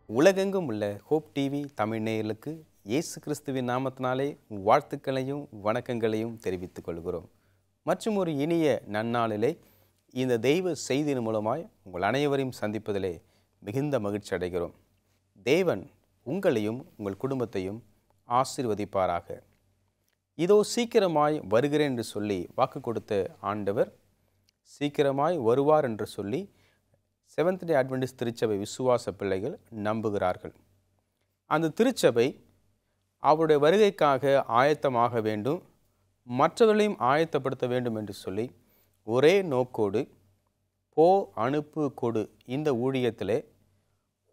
உலகெங்கும் உள்ள hope TV Tamil நேயர்களுக்கு இயேசு கிறிஸ்துவின் நாமத்தினாலே வாழ்த்துக்களையும் வணக்கங்களையும் தெரிவித்துக் கொள்கிறோம். மற்றும் ஒரு இனிய நன்னாளிலே இந்த தெய்வ செய்தியின் மூலமாய் உங்கள் அனைவரையும் சந்திப்பதிலே மிகுந்த மகிழ்ச்சி அடைகிறோம். தேவன் உங்களையும் உங்கள் குடும்பத்தையும் ஆசீர்வதிப்பாராக. இதோ சீக்கிரமாய் வருகிறேன் என்று சொல்லி வாக்கு கொடுத்த ஆண்டவர் சீக்கிரமாய் வருவார் என்று சொல்லி செவன்த் டே அட்வென்டிஸ்ட் திருச்சபை விசுவாச பிள்ளைகள் நம்புகிறார்கள். அந்த திருச்சபை அவருடைய வருகைக்காக ஆயத்தமாக வேண்டும், மற்றவர்களையும் ஆயத்தப்படுத்த வேண்டும் என்று சொல்லி ஒரே நோக்கோடு போ அனுப்பு கொடு இந்த ஊழியத்திலே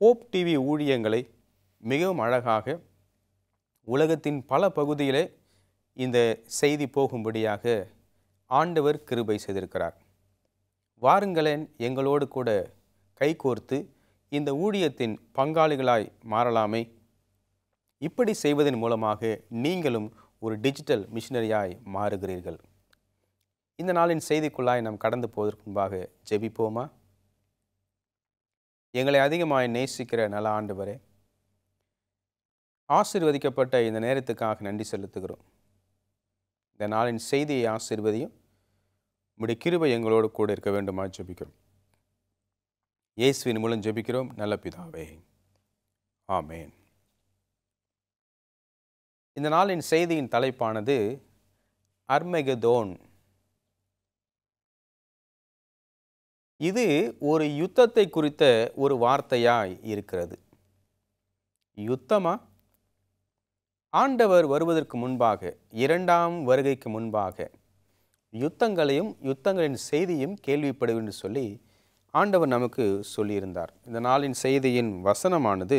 ஹோப் டிவி ஊழியங்களை மிகவும் அழகாக உலகத்தின் பல பகுதியிலே இந்த செய்தி போகும்படியாக ஆண்டவர் கிருபை செய்திருக்கிறார். வாருங்களேன், எங்களோடு கூட கைகோர்த்து இந்த ஊழியத்தின் பங்காளிகளாய் மாறலாமே. இப்படி செய்வதன் மூலமாக நீங்களும் ஒரு டிஜிட்டல் மிஷனரியாய் மாறுகிறீர்கள். இந்த நாளின் செய்திக்குள்ளாய் நாம் கடந்து போவதற்கு முன்பாக ஜெபிப்போமா? எங்களை அதிகமாய் நேசிக்கிற நல்ல ஆண்டவரே, ஆசீர்வதிக்கப்பட்ட இந்த நேரத்துக்காக நன்றி செலுத்துகிறோம். இந்த நாளின் செய்தியை ஆசீர்வதியும், உம்முடைய கிருபை எங்களோடு கூட இருக்க வேண்டுமா ஜெபிக்கிறோம். இயேசுவின் மூலம் ஜெபிக்கிறோம் நல்ல பிதாவே, ஆமேன். இந்த நாளின் செய்தியின் தலைப்பானது அர்மெகதோன். இது ஒரு யுத்தத்தை குறித்த ஒரு வார்த்தையாய் இருக்கிறது. யுத்தமா? ஆண்டவர் வருவதற்கு முன்பாக, இரண்டாம் வருகைக்கு முன்பாக யுத்தங்களையும் யுத்தங்களின் செய்தியும் கேள்விப்படும் என்று சொல்லி ஆண்டவர் நமக்கு சொல்லியிருந்தார். இந்த நாளின் செய்தியின் வசனமானது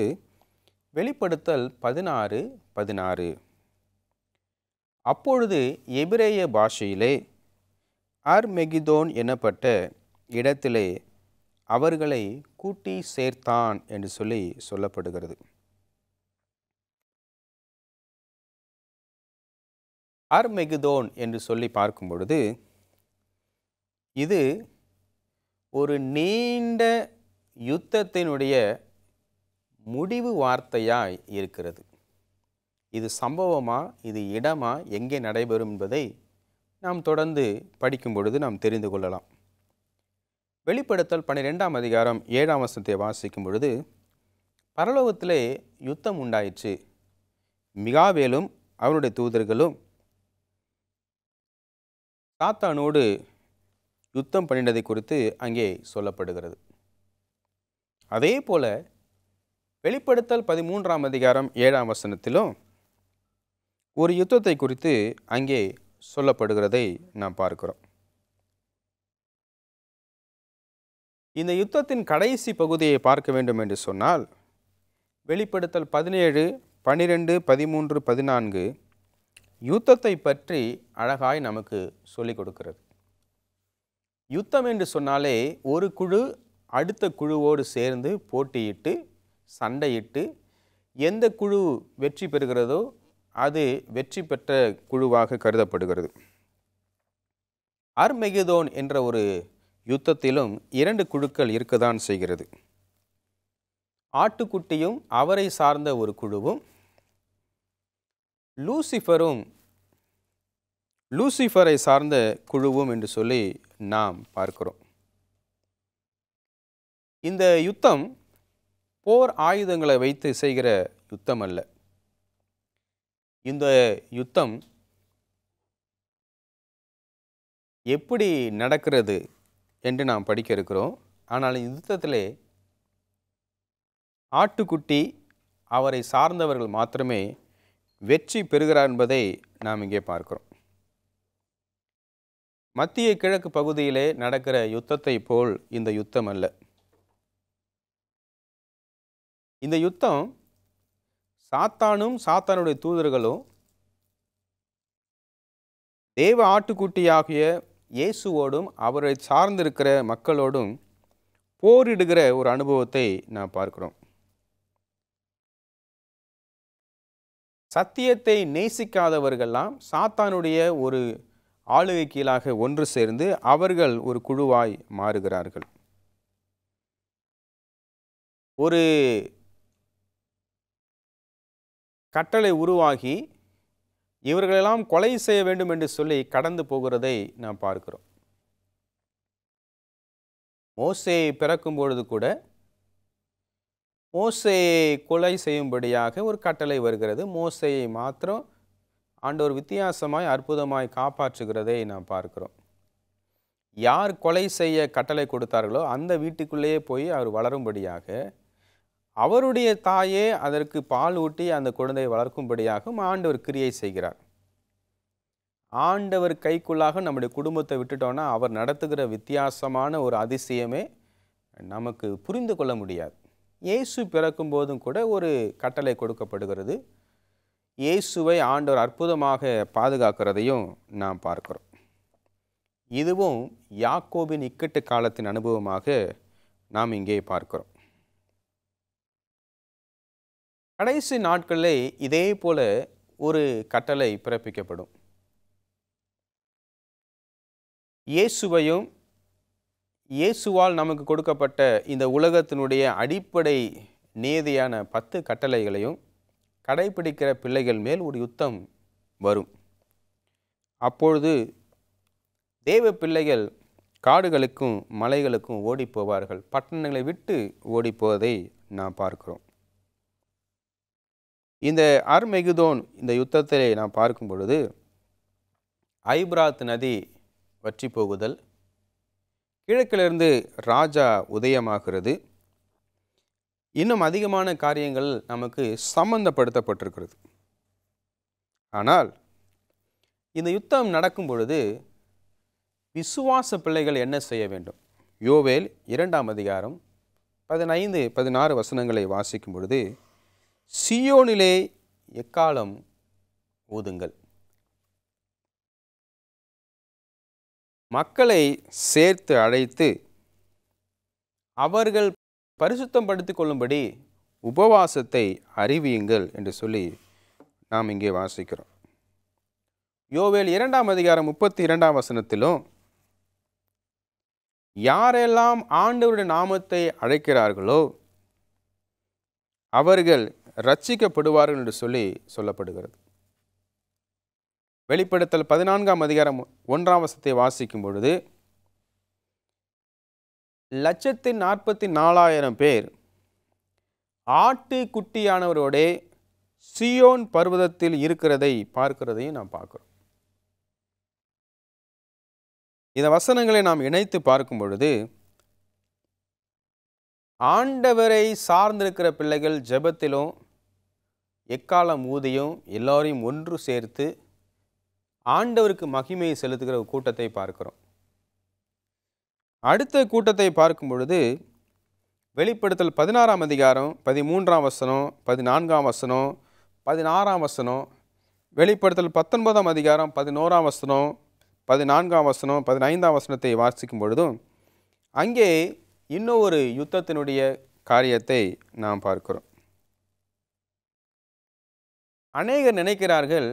வெளிப்படுத்தல் 16:16. அப்பொழுது எபிரேய பாஷையிலே அர்மெகிதோன் எனப்பட்ட இடத்திலே அவர்களை கூட்டி சேர்த்தான் என்று சொல்லி சொல்லப்படுகிறது. அர்மெகிதோன் என்று சொல்லி பார்க்கும் பொழுது இது ஒரு நீண்ட யுத்தத்தினுடைய முடிவு வார்த்தையாய் இருக்கிறது. இது சம்பவமா, இது இடமா, எங்கே நடைபெறும் என்பதை நாம் தொடர்ந்து படிக்கும் பொழுது நாம் தெரிந்து கொள்ளலாம். வெளிப்படுத்தல் 12ஆம் அதிகாரம் 7ஆம் வசனத்தை வாசிக்கும் பொழுது, பரலோகத்திலே யுத்தம் உண்டாயிற்று, மிகாவேலும் அவனுடைய தூதர்களும் சாத்தானோடு யுத்தம் பண்ணினதை குறித்து அங்கே சொல்லப்படுகிறது. அதே போல வெளிப்படுத்தல் 13ஆம் அதிகாரம் 7ஆம் வசனத்திலும் ஒரு யுத்தத்தை குறித்து அங்கே சொல்லப்படுகிறதை நாம் பார்க்கிறோம். இந்த யுத்தத்தின் கடைசி பகுதியை பார்க்க வேண்டும் என்று சொன்னால் வெளிப்படுத்தல் 17, 12, 13, 14 யுத்தத்தை பற்றி அழகாய் நமக்கு சொல்லிக் கொடுக்கிறது. யுத்தம் என்று சொன்னாலே ஒரு குழு அடுத்த குழுவோடு சேர்ந்து போட்டியிட்டு சண்டையிட்டு எந்த குழு வெற்றி பெறுகிறதோ அது வெற்றி பெற்ற குழுவாக கருதப்படுகிறது. அர்மெகிதோன் என்ற ஒரு யுத்தத்திலும் 2 குழுக்கள் இருக்கத்தான் செய்கிறது. ஆட்டுக்குட்டியும் அவரை சார்ந்த ஒரு குழுவும், லூசிஃபரை சார்ந்த குழுவும் என்று சொல்லி நாம் பார்க்கிறோம். இந்த யுத்தம் போர் ஆயுதங்களை வைத்து செய்கிற யுத்தம் அல்ல. இந்த யுத்தம் எப்படி நடக்கிறது என்று நாம் படிக்க இருக்கிறோம். ஆனால் இந்த யுத்தத்திலே ஆட்டுக்குட்டி அவரை சார்ந்தவர்கள் மாத்திரமே வெற்றி பெறுகிறார் என்பதை நாம் இங்கே பார்க்கிறோம். மத்திய கிழக்கு பகுதியிலே நடக்கிற யுத்தத்தை போல் இந்த யுத்தம் அல்ல. இந்த யுத்தம் சாத்தானும் சாத்தானுடைய தூதர்களும் தேவ ஆட்டுக்குட்டியாகிய இயேசுவோடும் அவரை சார்ந்திருக்கிற மக்களோடும் போரிடுகிற ஒரு அனுபவத்தை நாம் பார்க்கிறோம். சத்தியத்தை நேசிக்காதவர்கள்லாம் சாத்தானுடைய ஒரு ஆளுகை கீழாக ஒன்று சேர்ந்து அவர்கள் ஒரு குழுவாய் மாறுகிறார்கள். ஒரு கட்டளை உருவாகி இவர்களெல்லாம் கொலை செய்ய வேண்டும் என்று சொல்லி கடந்து போகிறதை நாம் பார்க்கிறோம். மோசே பிறக்கும் பொழுது கூட மோசேயை கொலை செய்யும்படியாக ஒரு கட்டளை வருகிறது. மோசேயை மாத்திரம் ஆண்டவர் வித்தியாசமாய் அற்புதமாய் காப்பாற்றுகிறதை நாம் பார்க்கிறோம். யார் கொலை செய்ய கட்டளை கொடுத்தார்களோ அந்த வீட்டுக்குள்ளேயே போய் அவர் வளரும்படியாக, அவருடைய தாயே அதற்கு பால் ஊட்டி அந்த குழந்தையை வளர்க்கும்படியாக ஆண்டவர் கிரியை செய்கிறார். ஆண்டவர் கைக்குள்ளாக நம்முடைய குடும்பத்தை விட்டுட்டோன்னா அவர் நடத்துகிற வித்தியாசமான ஒரு அதிசயமே நமக்கு புரிந்து கொள்ள முடியாது. இயேசு பிறக்கும் போதும் கூட ஒரு கட்டளை கொடுக்கப்படுகிறது. இயேசுவை ஆண்டவர் அற்புதமாக பாதுகாக்கிறதையும் நாம் பார்க்கிறோம். இதுவும் யாக்கோபின் இக்கட்டு காலத்தின் அனுபவமாக நாம் இங்கே பார்க்கிறோம். கடைசி நாட்களிலே இதே போல ஒரு கட்டளை பிறப்பிக்கப்படும். இயேசுவையும் இயேசுவால் நமக்கு கொடுக்கப்பட்ட இந்த உலகத்தினுடைய அடிப்படை நீதியான 10 கட்டளைகளையும் கடைபிடிக்கிற பிள்ளைகள் மேல் ஒரு யுத்தம் வரும். அப்பொழுது தேவ பிள்ளைகள் காடுகளுக்கும் மலைகளுக்கும் ஓடி போவார்கள். பட்டணங்களை விட்டு ஓடி போவதை நாம் பார்க்கிறோம். இந்த அர்மெகிதோன் இந்த யுத்தத்திலே நாம் பார்க்கும் பொழுது ஐபிராத் நதி வற்றி போகுதல், கிழக்கிலிருந்து ராஜா உதயமாகிறது, இன்னும் அதிகமான காரியங்கள் நமக்கு சம்பந்தப்படுத்தப்பட்டிருக்கிறது. ஆனால் இந்த யுத்தம் நடக்கும் பொழுது விசுவாச பிள்ளைகள் என்ன செய்ய வேண்டும்? யோவேல் 2ஆம் அதிகாரம் 15-16 வசனங்களை வாசிக்கும் பொழுது, சியோனிலே எக்காலம் ஊதுங்கள், மக்களை சேர்த்து அழைத்து அவர்கள் பரிசுத்தம் படுத்திக் கொள்ளும்படி உபவாசத்தை அறிவியுங்கள் என்று சொல்லி நாம் இங்கே வாசிக்கிறோம். யோவேல் 2ஆம் அதிகாரம் 32ஆம் வசனத்திலும், யாரெல்லாம் ஆண்டவருடைய நாமத்தை அழைக்கிறார்களோ அவர்கள் ரட்சிக்கப்படுவார்கள் என்று சொல்லி சொல்லப்படுகிறது. வெளிப்படுத்தல் 14ஆம் அதிகாரம் 1ஆம் வசனத்தை வாசிக்கும் பொழுது, 1,44,000 பேர் ஆட்டுக்குட்டியானவரோடே சியோன் பர்வதத்தில் இருக்கிறதை பார்க்கிறதையும் நாம் பார்க்கிறோம். இந்த வசனங்களை நாம் இணைத்து பார்க்கும் பொழுது, ஆண்டவரை சார்ந்திருக்கிற பிள்ளைகள் ஜெபத்திலும் எக்காலம் ஊதியும் எல்லோரையும் ஒன்று சேர்த்து ஆண்டவருக்கு மகிமையை செலுத்துகிற ஒரு கூட்டத்தை பார்க்கிறோம். அடுத்த கூட்டத்தை பார்க்கும் பொழுது வெளிப்படுத்தல் 16ஆம் அதிகாரம் 13ஆம் வசனம், 14ஆம் வசனம், 16ஆம் வசனம், வெளிப்படுத்தல் 19ஆம் அதிகாரம் 11ஆம் வசனம், 14ஆம் வசனம், 15ஆம் வசனத்தை வாசிக்கும் பொழுதும் அங்கே இன்னும் ஒரு யுத்தத்தினுடைய காரியத்தை நாம் பார்க்கிறோம். அநேகர் நினைக்கிறார்கள்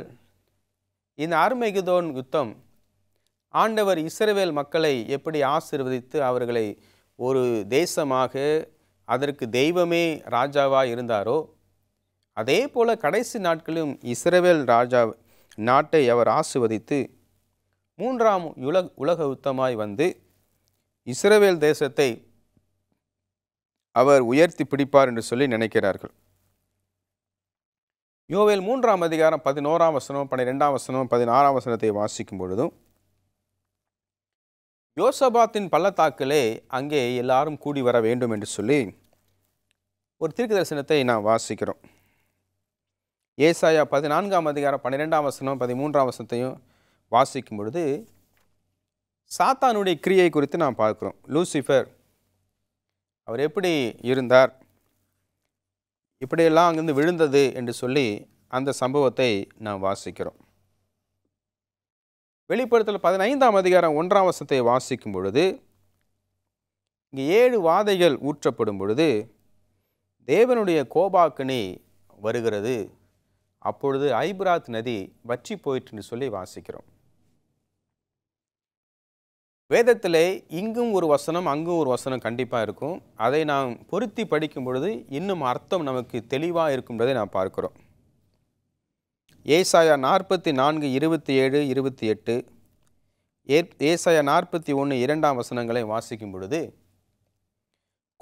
இந்த அர்மெகிதோன் யுத்தம் ஆண்டவர் இஸ்ரவேல் மக்களை எப்படி ஆசீர்வதித்து அவர்களை ஒரு தேசமாக, அதற்கு தெய்வமே ராஜாவாக இருந்தாரோ அதே போல கடைசி நாட்களிலும் இஸ்ரவேல் ராஜா நாட்டை அவர் ஆசீர்வதித்து 3ஆம் உலக யுத்தமாய் வந்து இஸ்ரவேல் தேசத்தை அவர் உயர்த்தி பிடிப்பார் என்று சொல்லி நினைக்கிறார்கள். யோவேல் 3ஆம் அதிகாரம் 11ஆம் வசனம், 12ஆம் வசனம், 16ஆம் வசனத்தை வாசிக்கும் பொழுதும், யோசபாத்தின் பள்ளத்தாக்கிலே அங்கே எல்லாரும் கூடி வர வேண்டும் என்று சொல்லி ஒரு தீர்க்க தரிசனத்தை நாம் வாசிக்கிறோம். ஏசாயா 14ஆம் அதிகாரம் 12ஆம் வசனம், 13ஆம் வசனத்தையும் வாசிக்கும் பொழுது சாத்தானுடைய கிரியை குறித்து நாம் பார்க்கிறோம். லூசிஃபர் அவர் எப்படி இருந்தார், இப்படியெல்லாம் அங்கிருந்து விழுந்தது என்று சொல்லி அந்த சம்பவத்தை நாம் வாசிக்கிறோம். வெளிப்படுத்தல் 15ஆம் அதிகாரம் 1ஆம் வசனத்தை வாசிக்கும் பொழுது இங்கே 7 வாதைகள் ஊற்றப்படும் பொழுது தேவனுடைய கோபாக்கினி வருகிறது. அப்பொழுது ஐபிராத் நதி வற்றி போயிற்று என்று சொல்லி வாசிக்கிறோம். வேதத்திலே இங்கும் ஒரு வசனம் அங்கும் ஒரு வசனம் கண்டிப்பாக இருக்கும். அதை நாம் பொருத்தி படிக்கும் பொழுது இன்னும் அர்த்தம் நமக்கு தெளிவாக இருக்கும்ன்றதை நாம் பார்க்கிறோம். ஏசாயா 44:27-28, ஏசாயா 41 2ஆம் வசனங்களை வாசிக்கும் பொழுது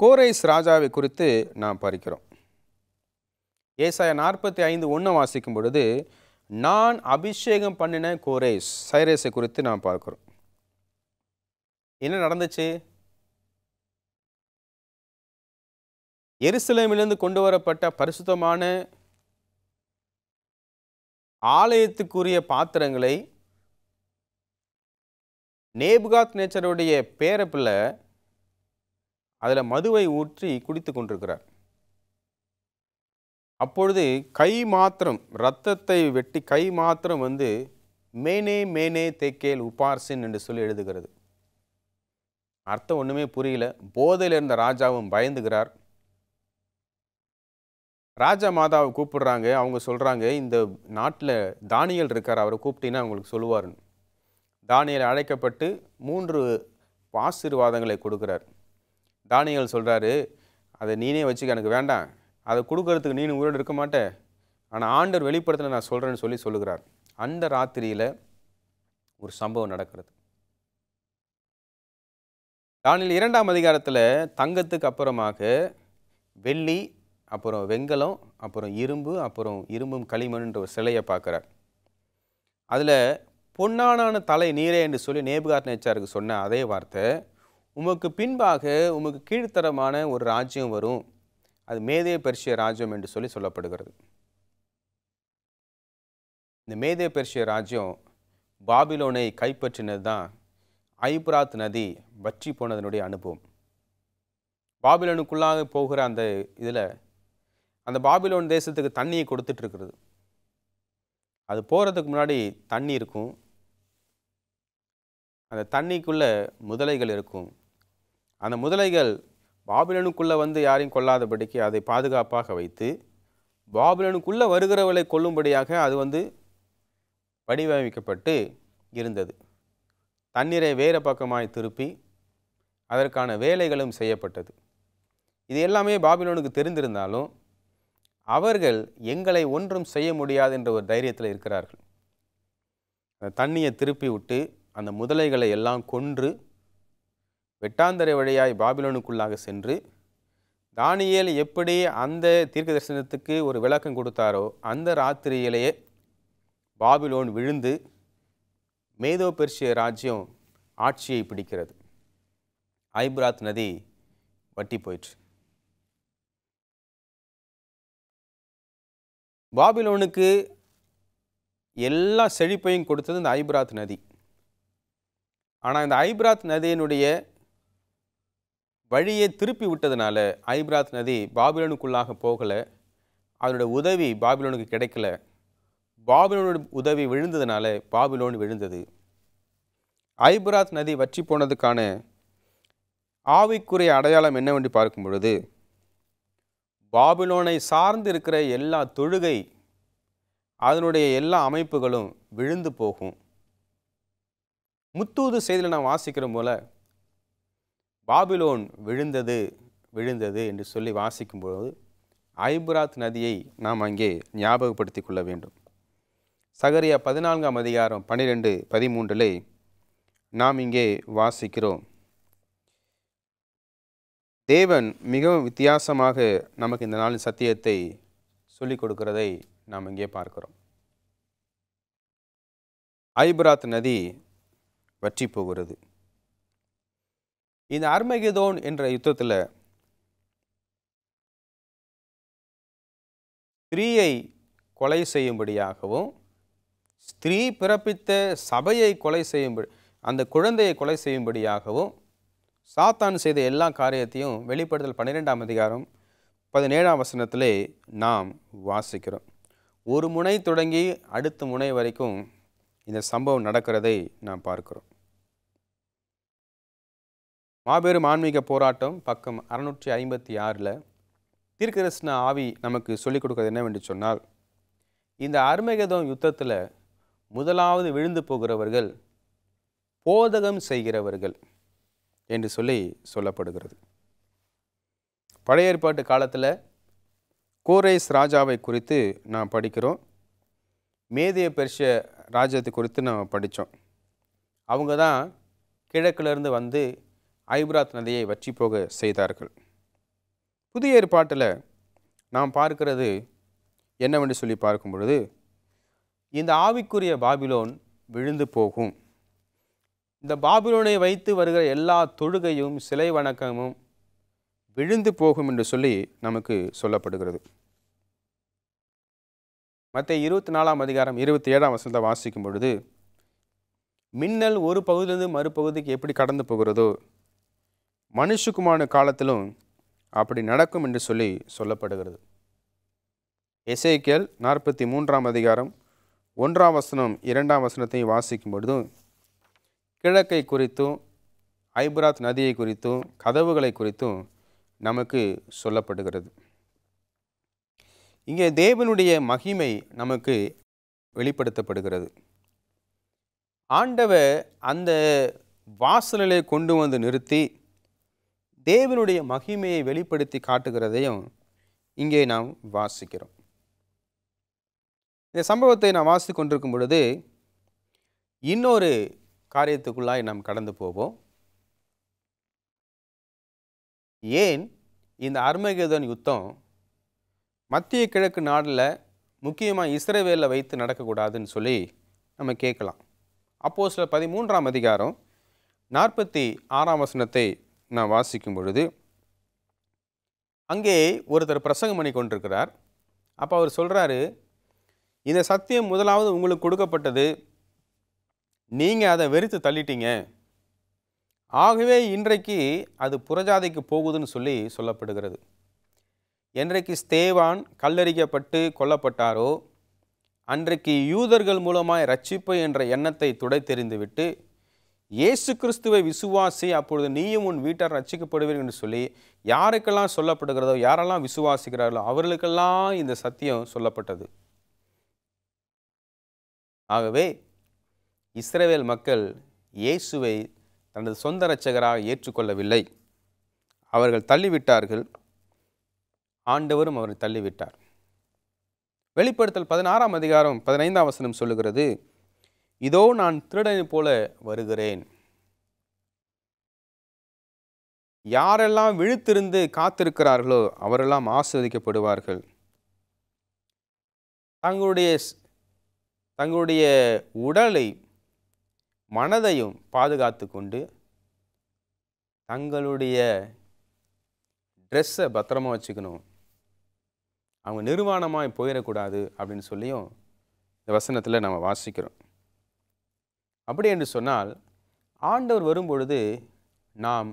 கோரேஸ் ராஜாவை குறித்து நாம் பார்க்கிறோம். ஏசாயா 45:1 வாசிக்கும் பொழுது நான் அபிஷேகம் பண்ணின கோரேஸ் சைரேஸை குறித்து நாம் பார்க்கிறோம். என்ன நடந்துச்சு? எருசலேமிலிருந்து கொண்டு வரப்பட்ட பரிசுத்தமான ஆலயத்துக்குரிய பாத்திரங்களை நேபுகாத் நேச்சருடைய பேரப்பிள்ளை அதில் மதுவை ஊற்றி குடித்து கொண்டிருக்கிறார். அப்பொழுது கை மாத்திரம், இரத்தத்தை வெட்டி கை மாத்திரம் மேனே மேனே தேக்கேல் உபார்சின் என்று சொல்லி எழுதுகிறது. அர்த்தம் ஒன்றுமே புரியல. போதையில் இருந்த ராஜாவும் பயந்துகிறார். ராஜா மாதாவை கூப்பிடுறாங்க. அவங்க சொல்கிறாங்க, இந்த நாட்டில் தானியேல் இருக்கார், அவரை கூப்பிட்டீங்கன்னா அவங்களுக்கு சொல்லுவார்னு. தானியேல் அழைக்கப்பட்டு 3 ஆசீர்வாதங்களை கொடுக்குறார். தானியேல் சொல்கிறாரு, அதை நீனே வச்சுக்க, எனக்கு வேண்டாம், அதை கொடுக்கறதுக்கு நீனு உயிரோடு இருக்க மாட்டேன், ஆனால் ஆண்டவர் வெளிப்படுத்தின நான் சொல்கிறேன்னு சொல்லுகிறார். அந்த ராத்திரியில் ஒரு சம்பவம் நடக்கிறது. தானியேல் 2ஆம் அதிகாரத்தில் தங்கத்துக்கு அப்புறமாக வெள்ளி, அப்புறம் வெண்கலம், அப்புறம் இரும்பு, அப்புறம் இரும்பும் களிமண்ன்ற ஒரு சிலையை பார்க்குறார். அதில் பொன்னான தலை நீரே என்று சொல்லி நேபுகாத் நேச்சாருக்கு சொன்ன அதே வார்த்தை, உமக்கு பின்பாக உமக்கு கீழ்த்தரமான ஒரு ராஜ்யம் வரும், அது மேதே பெர்ஷிய ராஜ்யம் என்று சொல்லி சொல்லப்படுகிறது. இந்த மேதே பெர்ஷிய ராஜ்யம் பாபிலோனை கைப்பற்றினது தான் ஐப்ராத் நதி வற்றி போனதனுடைய அனுபவம். பாபிலோனுக்குள்ளாக போகிற அந்த இதில் அந்த பாபிலோன் தேசத்துக்கு தண்ணியை கொடுத்துட்டு இருக்கிறது. அது போகிறதுக்கு முன்னாடி தண்ணி இருக்கும், அந்த தண்ணிக்குள்ளே முதலைகள் இருக்கும். அந்த முதலைகள் பாபிலோனுக்குள்ளே யாரையும் கொல்லாதபடிக்கு அதை பாதுகாப்பாக வைத்து பாபிலோனுக்குள்ளே வருகிறவர்களை கொல்லும்படியாக அது வடிவமைக்கப்பட்டு இருந்தது. தண்ணீரை வேறு பக்கமாய் திருப்பி அதற்கான வேலைகளும் செய்யப்பட்டது. இது எல்லாமே பாபிலோனுக்கு தெரிந்திருந்தாலும் அவர்கள் எங்களை ஒன்றும் செய்ய முடியாது என்ற ஒரு தைரியத்தில் இருக்கிறார்கள். அந்த தண்ணியை திருப்பி விட்டு அந்த முதலைகளை எல்லாம் கொன்று வெட்டாந்தரை வழியாய் பாபிலோனுக்குள்ளாக சென்று தானியேல் எப்படி அந்த தீர்க்க தரிசனத்துக்கு ஒரு விளக்கம் கொடுத்தாரோ அந்த ராத்திரியிலேயே பாபிலோன் விழுந்து மேதோ பெர்ஷிய ராஜ்யம் ஆட்சியை பிடிக்கிறது. ஐப்ராத் நதி வற்றி போயிற்று. பாபிலோனுக்கு எல்லா செழிப்பையும் கொடுத்தது இந்த ஐப்ராத் நதி. ஆனால் இந்த ஐப்ராத் நதியினுடைய வழியை திருப்பி விட்டதுனால ஐப்ராத் நதி பாபிலோனுக்குள்ளாக போகலை, அதனுடைய உதவி பாபிலோனுக்கு கிடைக்கல. பாபிலோனுடைய உதவி விழுந்ததுனால பாபிலோன் விழுந்தது. ஐப்ராத் நதி வற்றி போனதுக்கான ஆவிக்குரிய அடையாளம் என்னவென்று பார்க்கும் பொழுது பாபிலோனை சார்ந்து இருக்கிற எல்லா தொழுகை, அதனுடைய எல்லா அமைப்புகளும் விழுந்து போகும். முத்தூது செய்தியில் நாம் வாசிக்கிற போல பாபிலோன் விழுந்தது விழுந்தது என்று சொல்லி வாசிக்கும்போது ஐப்ராத் நதியை நாம் அங்கே ஞாபகப்படுத்திக் கொள்ள வேண்டும். சகரியா 14ஆம் அதிகாரம் 12-13 நாம் இங்கே வாசிக்கிறோம். தேவன் மிகவும் வித்தியாசமாக நமக்கு இந்த நாளின் சத்தியத்தை சொல்லிக் கொடுக்கிறதை நாம் இங்கே பார்க்கிறோம். ஐப்ராத் நதி வற்றி போகிறது. இந்த அர்மகெதோன் என்ற யுத்தத்தில் ஸ்திரீயை கொலை செய்யும்படியாகவும் ஸ்திரீ பிறப்பித்த சபையை கொலை செய்யும்படி, அந்த குழந்தையை கொலை செய்யும்படியாகவும் சாத்தான் செய்த எல்லா காரியத்தையும் வெளிப்படுத்தல் 12ஆம் அதிகாரம் 17ஆம் வசனத்திலே நாம் வாசிக்கிறோம். ஒரு முனை தொடங்கி அடுத்த முனை வரைக்கும் இந்த சம்பவம் நடக்கிறதை நாம் பார்க்கிறோம். மாபெரும் ஆன்மீக போராட்டம் பக்கம் 656 தீர்க்கதரிசன ஆவி நமக்கு சொல்லிக் கொடுக்கிறது என்னவென்று சொன்னால், இந்த அர்மகெதோன் யுத்தத்தில் முதலாவது விழுந்து போகிறவர்கள் போதகம் செய்கிறவர்கள் என்று சொல்லப்படுகிறது. பழைய ஏற்பாட்டு காலத்தில் கோரேஸ் ராஜாவை குறித்து நாம் படிக்கிறோம். மேதிய பெர்ஷிய ராஜ்யத்தை குறித்து நம்ம படித்தோம். அவங்க தான் கிழக்கிலிருந்து வந்து ஐபிராத் நதியை வற்றி போக செய்தார்கள். புதிய ஏற்பாட்டில் நாம் பார்க்கிறது என்னவென்று சொல்லி பார்க்கும் பொழுது, இந்த ஆவிக்குரிய பாபிலோன் விழுந்து போகும், இந்த பாபிலோனை வைத்து வருகிற எல்லா தொழுகையும் சிலை வணக்கமும் விழுந்து போகும் என்று சொல்லி நமக்கு சொல்லப்படுகிறது. மத்தேயு 24 அதிகாரம் 27 வசனத்தை வாசிக்கும் பொழுது, மின்னல் ஒரு பகுதியிலிருந்து மறுபகுதிக்கு எப்படி கடந்து போகிறதோ மனுஷகுமான காலத்திலும் அப்படி நடக்கும் என்று சொல்லி சொல்லப்படுகிறது. எசேக்கியேல் 43 அதிகாரம் 1 வசனம் 2 வசனத்தை வாசிக்கும் பொழுதும் கிழக்கை குறித்தும் ஐபிராத் நதியை குறித்தும் கதவுகளை குறித்தும் நமக்கு சொல்லப்படுகிறது. இங்கே தேவனுடைய மகிமை நமக்கு வெளிப்படுத்தப்படுகிறது. ஆண்டவர் அந்த வாசலிலே கொண்டு வந்து நிறுத்தி தேவனுடைய மகிமையை வெளிப்படுத்தி காட்டுகிறதையும் இங்கே நாம் வாசிக்கிறோம். இந்த சம்பவத்தை நாம் வாசித்து கொண்டிருக்கும் பொழுது இன்னொரு காரியத்துக்குள்ளாய் நாம் கடந்து போவோம். ஏன் இந்த அர்மகெதோன் யுத்தம் மத்திய கிழக்கு நாடில் முக்கியமாக இஸ்ரவேலில் வைத்து நடக்கக்கூடாதுன்னு சொல்லி நம்ம கேட்கலாம். அப்போஸ்தலர் 13 அதிகாரம் 46 வசனத்தை நான் வாசிக்கும் பொழுது, அங்கே ஒருத்தர் பிரசங்கம் பண்ணி கொண்டிருக்கிறார். அப்போ அவர் சொல்கிறாரு, இந்த சத்தியம் முதலாவது உங்களுக்கு கொடுக்கப்பட்டது, நீங்கள் அதை வெறுத்து தள்ளிட்டீங்க, ஆகவே இன்றைக்கு அது புறஜாதிக்கு போகுதுன்னு சொல்லி சொல்லப்படுகிறது. என்றைக்கு ஸ்தேவான் கல்லெறியப்பட்டு கொல்லப்பட்டாரோ அன்றைக்கு யூதர்கள் மூலமாய் இரட்சிப்பு என்ற எண்ணத்தை துடைத்தெறிந்துவிட்டு இயேசு கிறிஸ்துவை விசுவாசி, அப்பொழுது நீயும் உன் வீட்டார் ரட்சிக்கப்படுவீர்கள் என்று சொல்லி யாருக்கெல்லாம் சொல்லப்படுகிறதோ, யாரெல்லாம் விசுவாசிக்கிறார்களோ அவர்களுக்கெல்லாம் இந்த சத்தியம் சொல்லப்பட்டது. ஆகவே இஸ்ரவேல் மக்கள் இயேசுவை தனது சொந்த இரட்சகராக ஏற்றுக்கொள்ளவில்லை. அவர்கள் தள்ளிவிட்டார்கள், ஆண்டவரும் அவரை தள்ளிவிட்டார். வெளிப்படுத்தல் 16 அதிகாரம் 15 வசனம் சொல்லுகிறது, இதோ நான் திருடனை போல வருகிறேன், யாரெல்லாம் விழித்திருந்து காத்திருக்கிறார்களோ அவரெல்லாம் ஆசீர்வதிக்கப்படுவார்கள், தங்களுடைய உடலை மனதையும் பாதுகாத்து கொண்டு தங்களுடைய ட்ரெஸ்ஸை பத்திரமா வச்சுக்கணும், அவங்க நிர்வாணமாய் போயிடக்கூடாது அப்படின்னு சொல்லியும் இந்த வசனத்தில் நம்ம வாசிக்கிறோம். அப்படி என்று சொன்னால் ஆண்டவர் வரும்பொழுது நாம்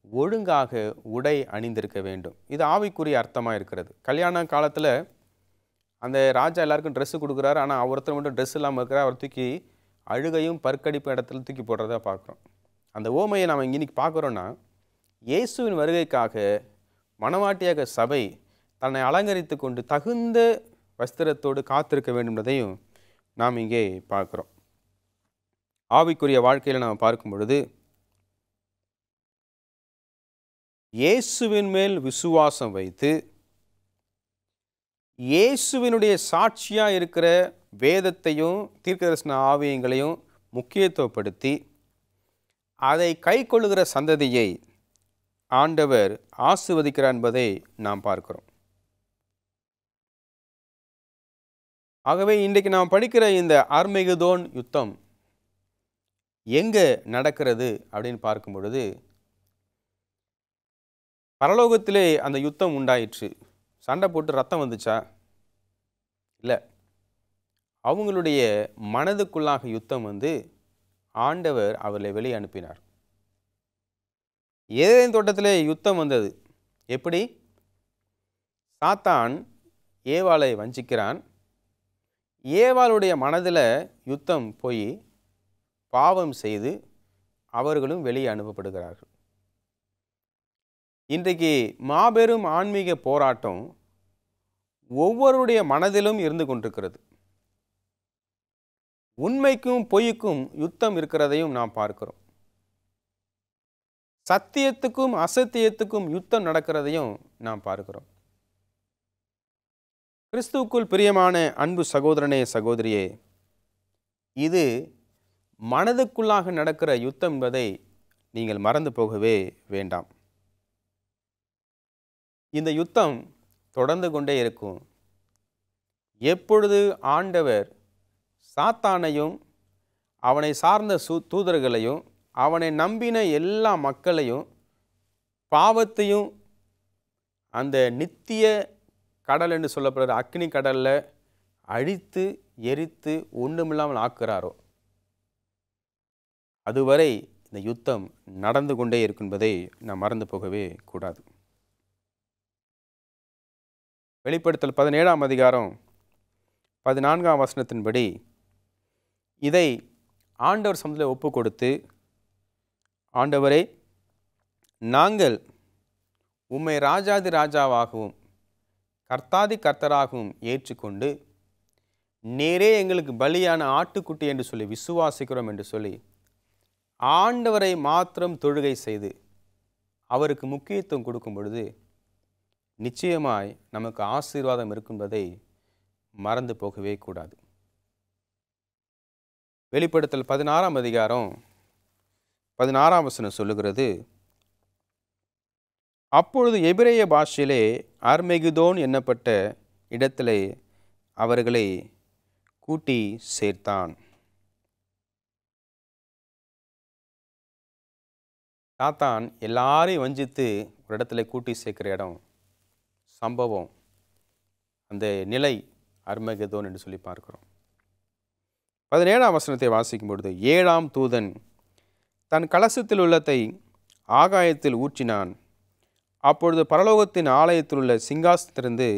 ஒழுங்காக உடை அணிந்திருக்க வேண்டும். இது ஆவிக்குரிய அர்த்தமாக இருக்கிறது. கல்யாண காலத்தில் அந்த ராஜா எல்லாருக்கும் ட்ரெஸ்ஸு கொடுக்குறாரு, ஆனால் ஒருத்தர் மட்டும் ட்ரெஸ் இல்லாமல் இருக்கிறார். அவர் தூக்கி அழுகையும் பற்கடிப்பு இடத்துல தூக்கி போடுறதா பார்க்குறோம். அந்த ஓமையை நாம் இன்னைக்கு பார்க்குறோன்னா, இயேசுவின் வருகைக்காக மணவாட்டியாக சபை தன்னை அலங்கரித்து கொண்டு தகுந்த வஸ்திரத்தோடு காத்திருக்க வேண்டும் என்பதையும் நாம் இங்கே பார்க்குறோம். ஆவிக்குரிய வாழ்க்கையில் நாம் பார்க்கும் பொழுது இயேசுவின் மேல் விசுவாசம் வைத்து இயேசுவினுடைய சாட்சியாக இருக்கிற வேதத்தையும் தீர்க்கதரிசன ஆவியங்களையும் முக்கியத்துவப்படுத்தி அதை கை கொள்ளுகிற சந்ததியை ஆண்டவர் ஆசீர்வதிக்கிறார் என்பதை நாம் பார்க்கிறோம். ஆகவே இன்றைக்கு நாம் படிக்கிற இந்த அர்மகெதோன் யுத்தம் எங்கே நடக்கிறது அப்படின்னு பார்க்கும் பொழுது, பரலோகத்திலே அந்த யுத்தம் உண்டாயிற்று. சண்டை போட்டு ரத்தம் வந்துச்சா? இல்லை. அவங்களுடைய மனதுக்குள்ளாக யுத்தம் வந்து ஆண்டவர் அவர்களை வெளியே அனுப்பினார். ஏதேன் தோட்டத்திலே யுத்தம் வந்தது. எப்படி? சாத்தான் ஏவாளை வஞ்சிக்கிறான். ஏவாளுடைய மனதில் யுத்தம் போய் பாவம் செய்து அவர்களும் வெளியே அனுப்பப்படுகிறார்கள். இன்றைக்கு மாபெரும் ஆன்மீக போராட்டம் ஒவ்வொருடைய மனதிலும் இருந்து கொண்டிருக்கிறது. உண்மைக்கும் பொய்க்கும் யுத்தம் இருக்கிறதையும் நாம் பார்க்கிறோம். சத்தியத்துக்கும் அசத்தியத்துக்கும் யுத்தம் நடக்கிறதையும் நாம் பார்க்கிறோம். கிறிஸ்துவுக்குள் பிரியமான அன்பு சகோதரனே, சகோதரியே, இது மனதுக்குள்ளாக நடக்கிற யுத்தம் என்பதை நீங்கள் மறந்து போகவே வேண்டாம். இந்த யுத்தம் தொடர்ந்து கொண்டே இருக்கும். எப்பொழுது ஆண்டவர் சாத்தானையும் அவனை சார்ந்த தூதர்களையும் அவனை நம்பின எல்லா மக்களையும் பாவத்தையும் அந்த நித்திய கடல் என்று சொல்லப்படுற அக்னி கடலில் அழித்து எரித்து ஒன்றுமில்லாமல் ஆக்குறாரோ அதுவரை இந்த யுத்தம் நடந்து கொண்டே இருக்கும் என்பதை நாம் மறந்து போகவே கூடாது. வெளிப்படுத்தல் 17ஆம் அதிகாரம் 14ஆம் வசனத்தின்படி இதை ஆண்டவர் சமூகத்தில் ஒப்பு கொடுத்து, ஆண்டவரே, நாங்கள் உம்மை ராஜாதி ராஜாவாகவும் கர்த்தாதி கர்த்தராகவும் ஏற்றுக்கொண்டு நேரே எங்களுக்கு பலியான ஆட்டுக்குட்டி என்று சொல்லி விசுவாசிக்கிறோம் என்று சொல்லி ஆண்டவரை மாத்திரம் தொழுகை செய்து அவருக்கு முக்கியத்துவம் கொடுக்கும் பொழுது நிச்சயமாய் நமக்கு ஆசீர்வாதம் இருக்கும்பதை மறந்து போகவே கூடாது. வெளிப்படுத்தல் 16ஆம் அதிகாரம் 16ஆம் வசனம் சொல்லுகிறது, அப்பொழுது எபிரேய பாஷையிலே அர்மெகிதோன் என்னப்பட்ட இடத்திலே அவர்களை கூட்டி சேர்த்தான். சாத்தான் எல்லாரையும் வஞ்சித்து ஒரு இடத்துல கூட்டி சேர்க்கிற இடம், சம்பவம், அந்த நிலை அர்மெகிதோன் என்று சொல்லி பார்க்கிறோம். 17ஆம் வசனத்தை வாசிக்கும் பொழுது, 7ஆம் தூதன் தன் கலசத்தில் உள்ளதை ஆகாயத்தில் ஊற்றினான். அப்பொழுது பரலோகத்தின் ஆலயத்தில் உள்ள சிங்காசனத்திலிருந்து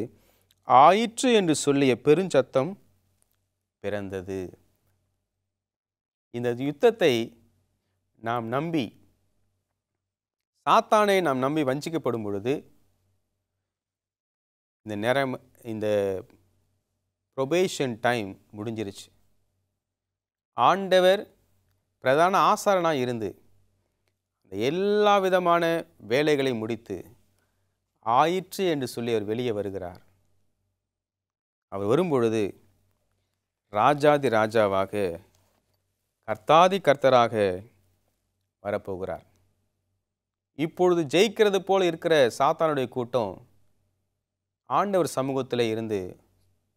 ஆயிற்று என்று சொல்லிய பெருஞ்சத்தம் பிறந்தது. இந்த யுத்தத்தை நாம் நம்பி, சாத்தானை நாம் நம்பி வஞ்சிக்கப்படும் பொழுது இந்த ப்ரொபேஷன் டைம் முடிஞ்சிருச்சு. ஆண்டவர் பிரதான ஆசாரனாக இருந்து எல்லா விதமான வேலைகளை முடித்து ஆயிற்று என்று சொல்லி அவர் வெளியே வருகிறார். அவர் வரும்பொழுது ராஜாதி ராஜாவாக கர்த்தாதி கர்த்தராக வரப்போகிறார். இப்பொழுது ஜெயிக்கிறது போல இருக்கிற சாத்தானுடைய கூட்டம் ஆண்டவர் சமூகத்தில் இருந்து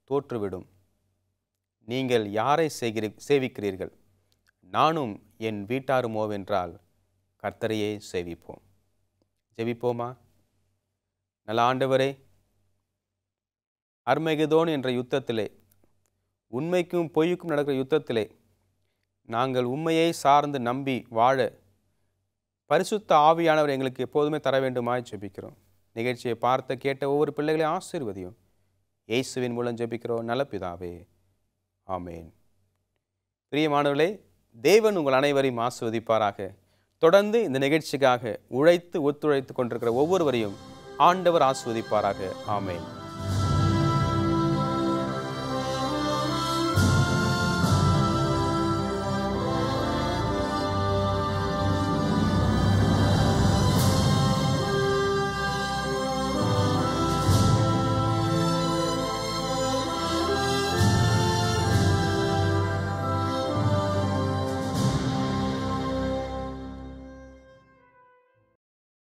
தோற்றுவிடும். நீங்கள் யாரை சேவிக்கிறீர்கள்? நானும் என் வீட்டாருமோவென்றால் கர்த்தரையே சேவிப்போம். ஜெபிப்போமா? நல்ல ஆண்டவரே, அர்மெகிதோன் என்ற யுத்தத்திலே, உண்மைக்கும் பொய்க்கும் நடக்கிற யுத்தத்திலே நாங்கள் உண்மையை சார்ந்து நம்பி வாழ பரிசுத்த ஆவியானவர் எங்களுக்கு எப்போதுமே தர வேண்டுமாய் ஜெபிக்கிறோம். நிகழ்ச்சியை பார்த்த கேட்ட ஒவ்வொரு பிள்ளைகளையும் ஆசீர்வதியும். இயேசுவின் மூலம் ஜெபிக்கிறோம் நல்ல பிதாவே, ஆமேன். பிரியமானவர்களே, தேவன் உங்கள் அனைவரையும் ஆசீர்வதிப்பாராக. தொடர்ந்து இந்த நிகழ்ச்சிக்காக உழைத்து ஒத்துழைத்து கொண்டிருக்கிற ஒவ்வொருவரையும் ஆண்டவர் ஆசீர்வதிப்பாராக. ஆமேன்.